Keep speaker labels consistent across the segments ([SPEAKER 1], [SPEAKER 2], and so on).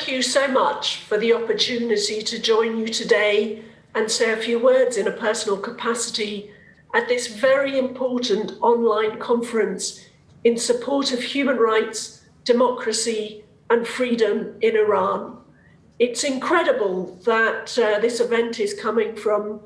[SPEAKER 1] thank you so much for the opportunity to join you today and say a few words in a personal capacity at this very important online conference in support of human rights, democracy, and freedom in Iran. It's incredible that this event is coming from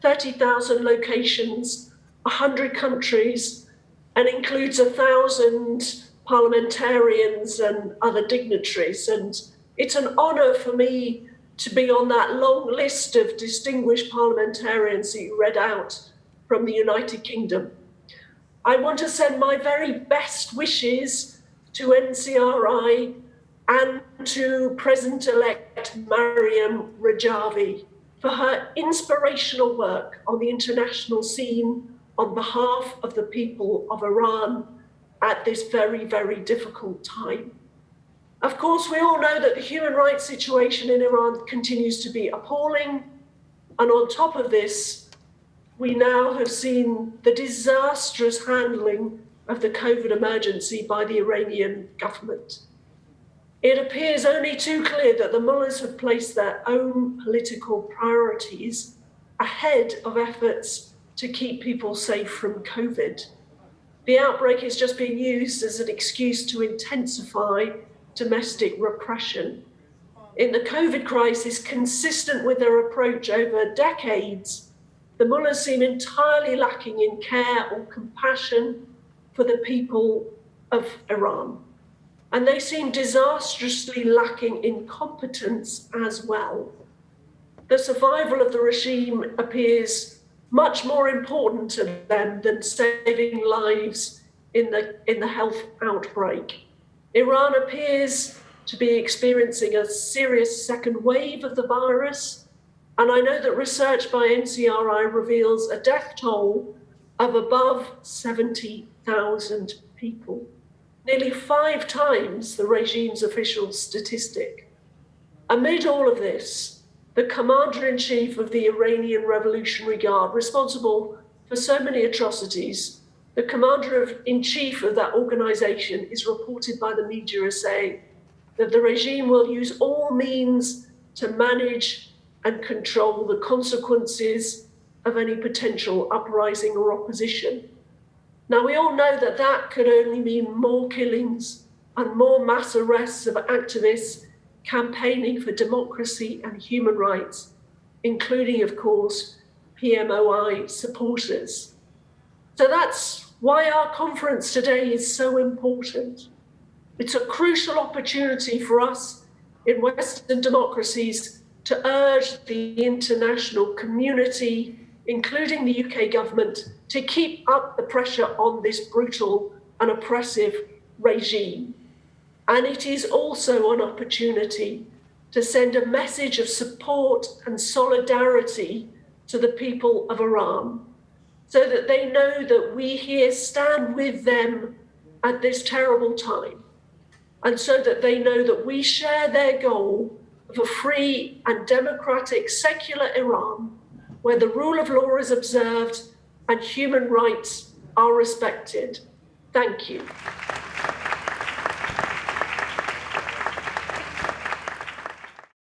[SPEAKER 1] 30,000 locations, 100 countries, and includes 1,000 parliamentarians and other dignitaries. And it's an honor for me to be on that long list of distinguished parliamentarians that you read out from the United Kingdom. I want to send my very best wishes to NCRI and to President-elect Mariam Rajavi for her inspirational work on the international scene on behalf of the people of Iran at this very, very difficult time. Of course, we all know that the human rights situation in Iran continues to be appalling. And on top of this, we now have seen the disastrous handling of the COVID emergency by the Iranian government. It appears only too clear that the mullahs have placed their own political priorities ahead of efforts to keep people safe from COVID. The outbreak is just being used as an excuse to intensify domestic repression. In the COVID crisis, consistent with their approach over decades, the mullahs seem entirely lacking in care or compassion for the people of Iran. And they seem disastrously lacking in competence as well. The survival of the regime appears much more important to them than saving lives in the health outbreak. Iran appears to be experiencing a serious second wave of the virus, and I know that research by NCRI reveals a death toll of above 70,000 people, nearly 5 times the regime's official statistic. Amid all of this, the commander-in-chief of the Iranian Revolutionary Guard, responsible for so many atrocities, the commander-in-chief of that organization is reported by the media as saying that the regime will use all means to manage and control the consequences of any potential uprising or opposition. Now, we all know that that could only mean more killings and more mass arrests of activists campaigning for democracy and human rights, including, of course, PMOI supporters. So that's why our conference today is so important. It's a crucial opportunity for us in Western democracies to urge the international community, including the UK government, to keep up the pressure on this brutal and oppressive regime. And it is also an opportunity to send a message of support and solidarity to the people of Iran, so that they know that we here stand with them at this terrible time, and so that they know that we share their goal of a free and democratic secular Iran, where the rule of law is observed and human rights are respected. Thank you.